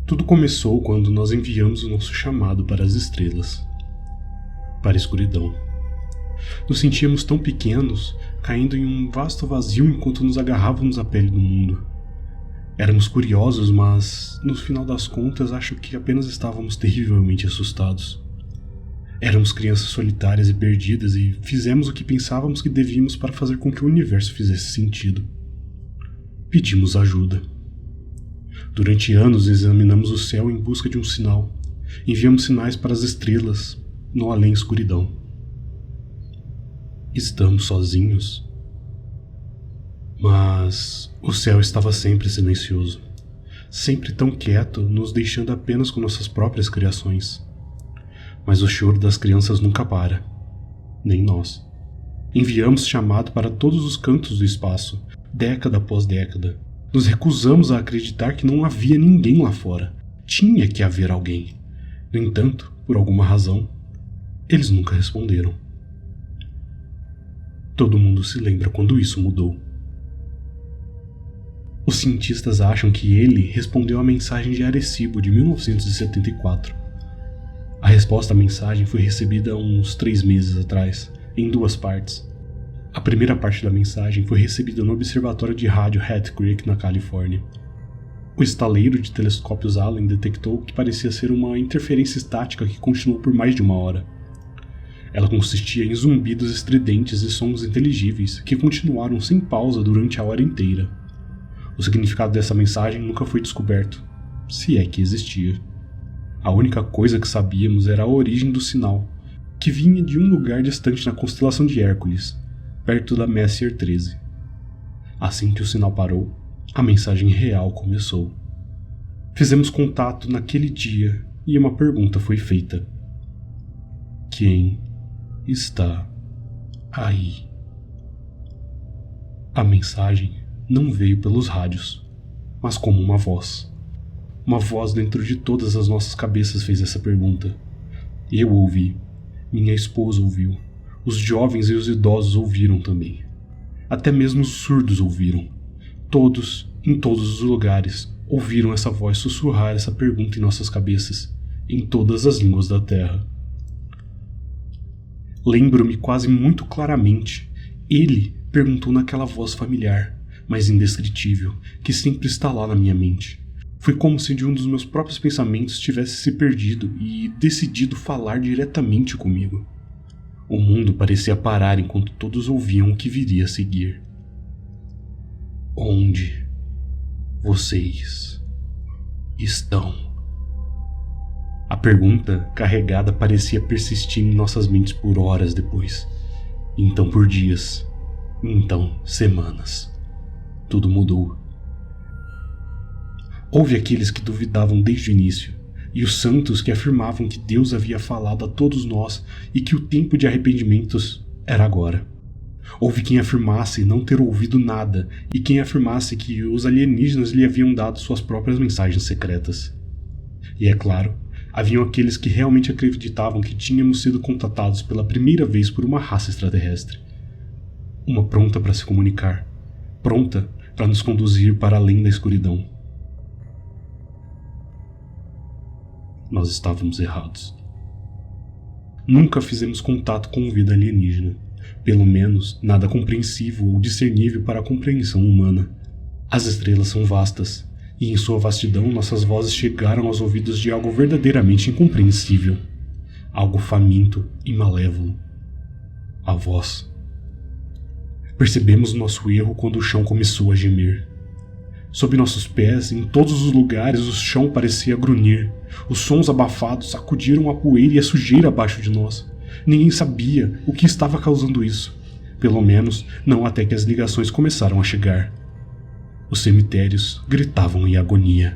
Tudo começou quando nós enviamos o nosso chamado para as estrelas, para a escuridão. Nos sentíamos tão pequenos, caindo em um vasto vazio enquanto nos agarrávamos à pele do mundo. Éramos curiosos, mas, no final das contas, acho que apenas estávamos terrivelmente assustados. Éramos crianças solitárias e perdidas e fizemos o que pensávamos que devíamos para fazer com que o universo fizesse sentido. Pedimos ajuda. Durante anos examinamos o céu em busca de um sinal. Enviamos sinais para as estrelas, no além-escuridão. Estamos sozinhos? Mas o céu estava sempre silencioso, sempre tão quieto, nos deixando apenas com nossas próprias criações. Mas o choro das crianças nunca para, nem nós. Enviamos chamado para todos os cantos do espaço, década após década. Nos recusamos a acreditar que não havia ninguém lá fora. Tinha que haver alguém. No entanto, por alguma razão, eles nunca responderam. Todo mundo se lembra quando isso mudou. Os cientistas acham que ele respondeu à mensagem de Arecibo de 1974. A resposta à mensagem foi recebida uns 3 meses atrás, em 2 partes. A primeira parte da mensagem foi recebida no observatório de rádio Hat Creek, na Califórnia. O estaleiro de telescópios Allen detectou que parecia ser uma interferência estática que continuou por mais de 1 hora. Ela consistia em zumbidos estridentes e sons inteligíveis que continuaram sem pausa durante a hora inteira. O significado dessa mensagem nunca foi descoberto, se é que existia. A única coisa que sabíamos era a origem do sinal, que vinha de um lugar distante na constelação de Hércules, perto da Messier 13. Assim que o sinal parou, a mensagem real começou. Fizemos contato naquele dia e uma pergunta foi feita. Quem está aí? A mensagem não veio pelos rádios, mas como uma voz. Uma voz dentro de todas as nossas cabeças fez essa pergunta. Eu ouvi, minha esposa ouviu, os jovens e os idosos ouviram também. Até mesmo os surdos ouviram. Todos, em todos os lugares, ouviram essa voz sussurrar essa pergunta em nossas cabeças, em todas as línguas da terra. Lembro-me quase muito claramente. Ele perguntou naquela voz familiar, mas indescritível, que sempre está lá na minha mente. Foi como se de um dos meus próprios pensamentos tivesse se perdido e decidido falar diretamente comigo. O mundo parecia parar enquanto todos ouviam o que viria a seguir. Onde vocês estão? A pergunta carregada parecia persistir em nossas mentes por horas depois. Então por dias. Então semanas. Tudo mudou. Houve aqueles que duvidavam desde o início, e os santos que afirmavam que Deus havia falado a todos nós e que o tempo de arrependimentos era agora. Houve quem afirmasse não ter ouvido nada e quem afirmasse que os alienígenas lhe haviam dado suas próprias mensagens secretas. E é claro, haviam aqueles que realmente acreditavam que tínhamos sido contatados pela primeira vez por uma raça extraterrestre. Uma pronta para se comunicar, pronta para nos conduzir para além da escuridão. Nós estávamos errados. Nunca fizemos contato com vida alienígena, pelo menos nada compreensível ou discernível para a compreensão humana. As estrelas são vastas, e em sua vastidão nossas vozes chegaram aos ouvidos de algo verdadeiramente incompreensível, algo faminto e malévolo. A voz. Percebemos nosso erro quando o chão começou a gemer. Sob nossos pés, em todos os lugares, o chão parecia grunhir. Os sons abafados sacudiram a poeira e a sujeira abaixo de nós. Ninguém sabia o que estava causando isso. Pelo menos, não até que as ligações começaram a chegar. Os cemitérios gritavam em agonia.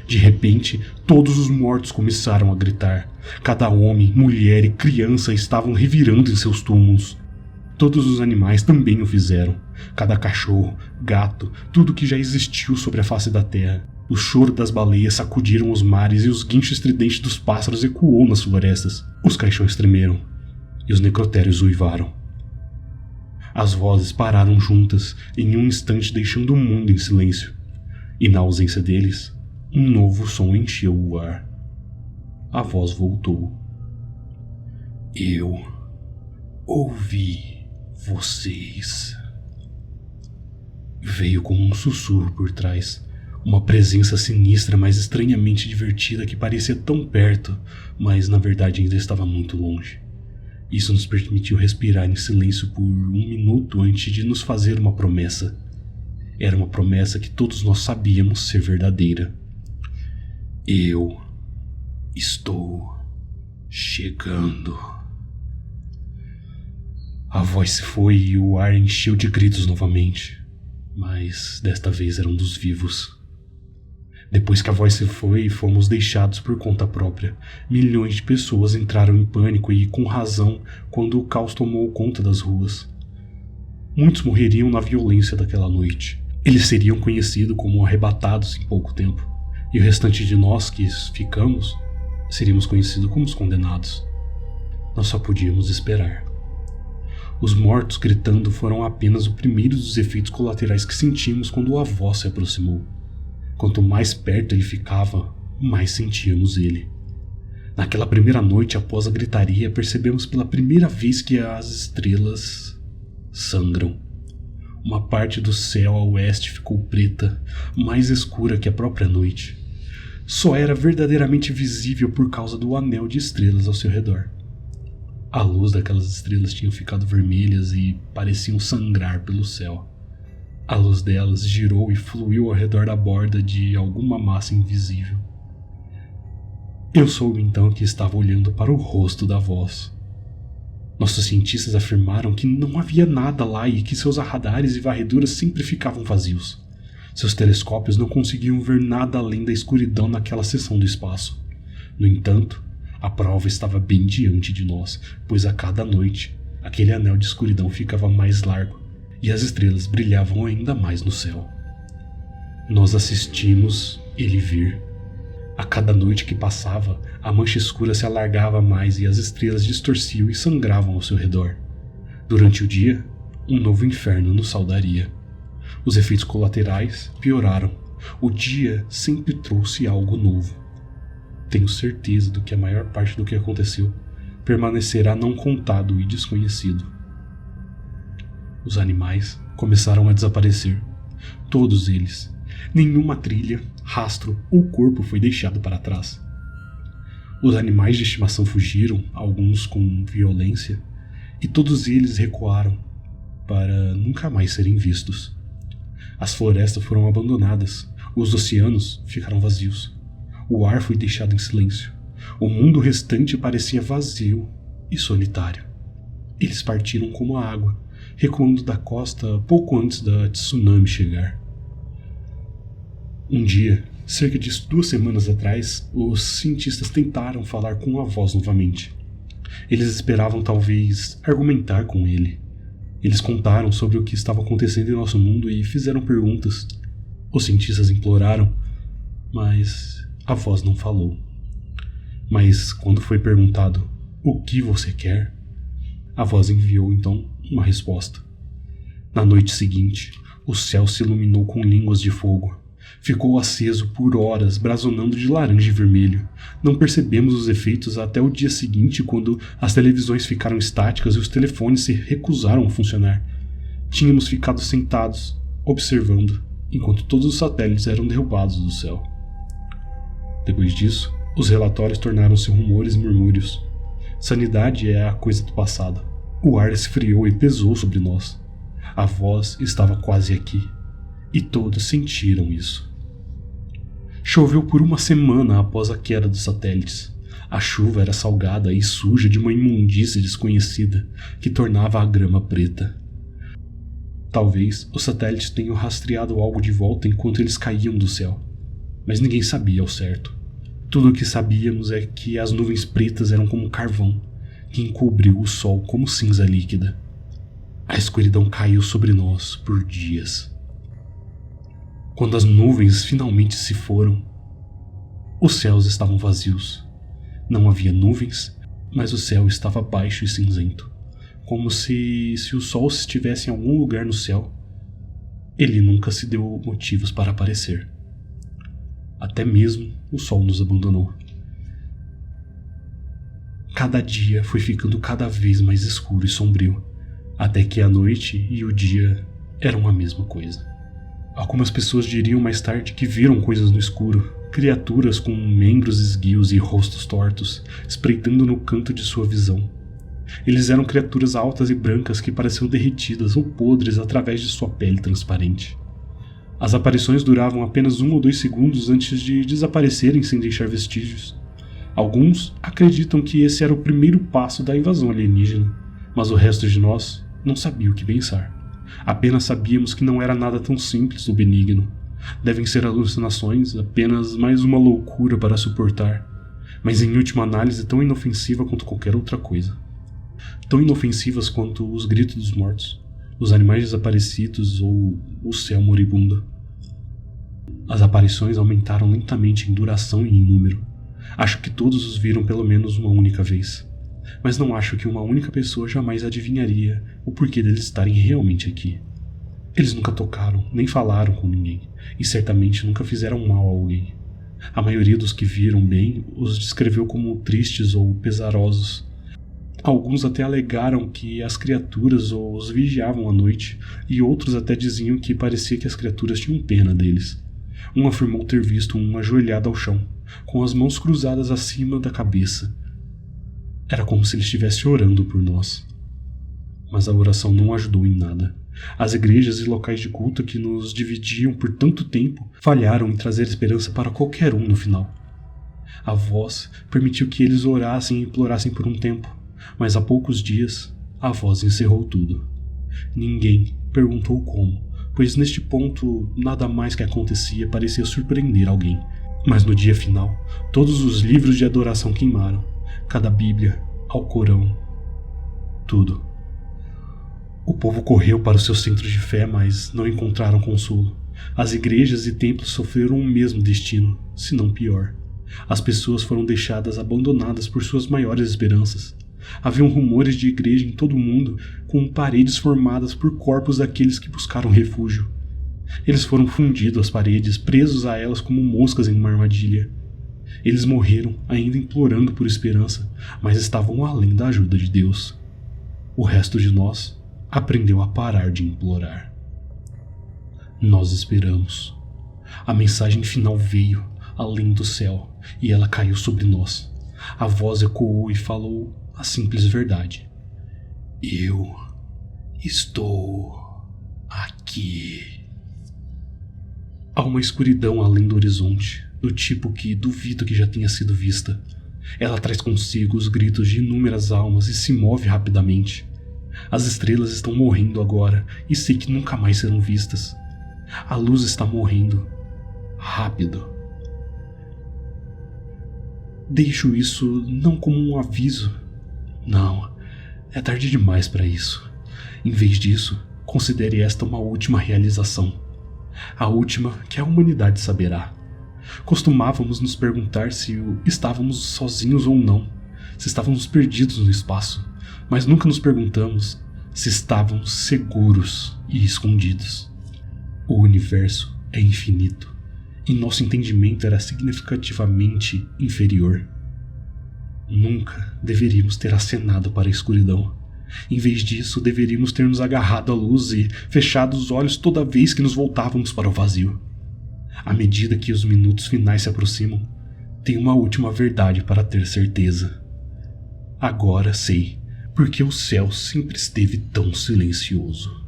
De repente, todos os mortos começaram a gritar. Cada homem, mulher e criança estavam revirando em seus túmulos. Todos os animais também o fizeram. Cada cachorro, gato, tudo que já existiu sobre a face da terra. O choro das baleias sacudiram os mares e os guinchos estridentes dos pássaros ecoou nas florestas. Os caixões tremeram e os necrotérios uivaram. As vozes pararam juntas em um instante, deixando o mundo em silêncio. E na ausência deles, Um novo som encheu o ar. A voz voltou. Eu ouvi vocês. Veio como um sussurro por trás. Uma presença sinistra, mas estranhamente divertida, que parecia tão perto, mas na verdade ainda estava muito longe. Isso nos permitiu respirar em silêncio por 1 minuto antes de nos fazer uma promessa. Era uma promessa que todos nós sabíamos ser verdadeira. Eu estou chegando. A voz se foi e o ar encheu de gritos novamente, mas desta vez eram dos vivos. Depois que a voz se foi, fomos deixados por conta própria. Milhões de pessoas entraram em pânico e com razão quando o caos tomou conta das ruas. Muitos morreriam na violência daquela noite. Eles seriam conhecidos como arrebatados em pouco tempo, e o restante de nós que ficamos seríamos conhecidos como os condenados. Nós só podíamos esperar. Os mortos gritando foram apenas o primeiro dos efeitos colaterais que sentimos quando a voz se aproximou. Quanto mais perto ele ficava, mais sentíamos ele. Naquela primeira noite após a gritaria, percebemos pela primeira vez que as estrelas sangram. Uma parte do céu a oeste ficou preta, mais escura que a própria noite. Só era verdadeiramente visível por causa do anel de estrelas ao seu redor. A luz daquelas estrelas tinha ficado vermelhas e pareciam sangrar pelo céu. A luz delas girou e fluiu ao redor da borda de alguma massa invisível. Eu soube então que estava olhando para o rosto da voz. Nossos cientistas afirmaram que não havia nada lá e que seus radares e varreduras sempre ficavam vazios. Seus telescópios não conseguiam ver nada além da escuridão naquela seção do espaço. No entanto, a prova estava bem diante de nós, pois a cada noite, aquele anel de escuridão ficava mais largo e as estrelas brilhavam ainda mais no céu. Nós assistimos ele vir. A cada noite que passava, a mancha escura se alargava mais e as estrelas distorciam e sangravam ao seu redor. Durante o dia, um novo inferno nos saudaria. Os efeitos colaterais pioraram. O dia sempre trouxe algo novo. Tenho certeza do que a maior parte do que aconteceu permanecerá não contado e desconhecido. Os animais começaram a desaparecer. Todos eles. Nenhuma trilha, rastro ou corpo foi deixado para trás. Os animais de estimação fugiram, alguns com violência, e todos eles recuaram para nunca mais serem vistos. As florestas foram abandonadas, os oceanos ficaram vazios. O ar foi deixado em silêncio. O mundo restante parecia vazio e solitário. Eles partiram como a água, recuando da costa pouco antes da tsunami chegar. Um dia, cerca de 2 semanas atrás, os cientistas tentaram falar com a voz novamente. Eles esperavam talvez argumentar com ele. Eles contaram sobre o que estava acontecendo em nosso mundo e fizeram perguntas. Os cientistas imploraram, mas a voz não falou. Mas quando foi perguntado, o que você quer? A voz enviou então uma resposta. Na noite seguinte, o céu se iluminou com línguas de fogo. Ficou aceso por horas, brazonando de laranja e vermelho. Não percebemos os efeitos até o dia seguinte, quando as televisões ficaram estáticas e os telefones se recusaram a funcionar. Tínhamos ficado sentados, observando, enquanto todos os satélites eram derrubados do céu. Depois disso, os relatórios tornaram-se rumores e murmúrios. Sanidade é a coisa do passado. O ar esfriou e pesou sobre nós. A voz estava quase aqui. E todos sentiram isso. Choveu por 1 semana após a queda dos satélites. A chuva era salgada e suja de uma imundície desconhecida que tornava a grama preta. Talvez os satélites tenham rastreado algo de volta enquanto eles caíam do céu, mas ninguém sabia ao certo. Tudo o que sabíamos é que as nuvens pretas eram como carvão, que encobriu o sol como cinza líquida. A escuridão caiu sobre nós por dias. Quando as nuvens finalmente se foram, os céus estavam vazios. Não havia nuvens, mas o céu estava baixo e cinzento, como se o sol estivesse em algum lugar no céu. Ele nunca se deu motivos para aparecer. Até mesmo o sol nos abandonou. Cada dia foi ficando cada vez mais escuro e sombrio, até que a noite e o dia eram a mesma coisa. Algumas pessoas diriam mais tarde que viram coisas no escuro, criaturas com membros esguios e rostos tortos, espreitando no canto de sua visão. Eles eram criaturas altas e brancas que pareciam derretidas ou podres através de sua pele transparente. As aparições duravam apenas 1 ou 2 segundos antes de desaparecerem sem deixar vestígios. Alguns acreditam que esse era o primeiro passo da invasão alienígena, mas o resto de nós não sabia o que pensar. Apenas sabíamos que não era nada tão simples ou benigno. Devem ser alucinações, apenas mais uma loucura para suportar, mas em última análise tão inofensiva quanto qualquer outra coisa. Tão inofensivas quanto os gritos dos mortos, os animais desaparecidos ou o céu moribundo. As aparições aumentaram lentamente em duração e em número. Acho que todos os viram pelo menos uma única vez. Mas não acho que uma única pessoa jamais adivinharia o porquê deles estarem realmente aqui. Eles nunca tocaram, nem falaram com ninguém, e certamente nunca fizeram mal a alguém. A maioria dos que viram bem os descreveu como tristes ou pesarosos. Alguns até alegaram que as criaturas os vigiavam à noite, e outros até diziam que parecia que as criaturas tinham pena deles. Um afirmou ter visto um ajoelhado ao chão, com as mãos cruzadas acima da cabeça. Era como se ele estivesse orando por nós. Mas a oração não ajudou em nada. As igrejas e locais de culto que nos dividiam por tanto tempo falharam em trazer esperança para qualquer um no final. A voz permitiu que eles orassem e implorassem por um tempo, mas há poucos dias a voz encerrou tudo. Ninguém perguntou como, pois neste ponto nada mais que acontecia parecia surpreender alguém. Mas no dia final, todos os livros de adoração queimaram, cada Bíblia, Alcorão, tudo. O povo correu para os seus centros de fé, mas não encontraram consolo. As igrejas e templos sofreram o mesmo destino, se não pior. As pessoas foram deixadas abandonadas por suas maiores esperanças. Haviam rumores de igreja em todo o mundo, com paredes formadas por corpos daqueles que buscaram refúgio. Eles foram fundidos às paredes, presos a elas como moscas em uma armadilha. Eles morreram ainda implorando por esperança, mas estavam além da ajuda de Deus. O resto de nós aprendeu a parar de implorar. Nós esperamos. A mensagem final veio, além do céu, e ela caiu sobre nós. A voz ecoou e falou a simples verdade. Eu estou aqui. Há uma escuridão além do horizonte, do tipo que duvido que já tenha sido vista. Ela traz consigo os gritos de inúmeras almas e se move rapidamente. As estrelas estão morrendo agora e sei que nunca mais serão vistas. A luz está morrendo. Rápido. Deixo isso não como um aviso. Não, é tarde demais para isso. Em vez disso, considere esta uma última realização. A última que a humanidade saberá. Costumávamos nos perguntar se estávamos sozinhos ou não, se estávamos perdidos no espaço, mas nunca nos perguntamos se estávamos seguros e escondidos. O universo é infinito, e nosso entendimento era significativamente inferior. Nunca deveríamos ter acenado para a escuridão. Em vez disso, deveríamos ter nos agarrado à luz e fechado os olhos toda vez que nos voltávamos para o vazio. À medida que os minutos finais se aproximam, tenho uma última verdade para ter certeza. Agora sei porque o céu sempre esteve tão silencioso.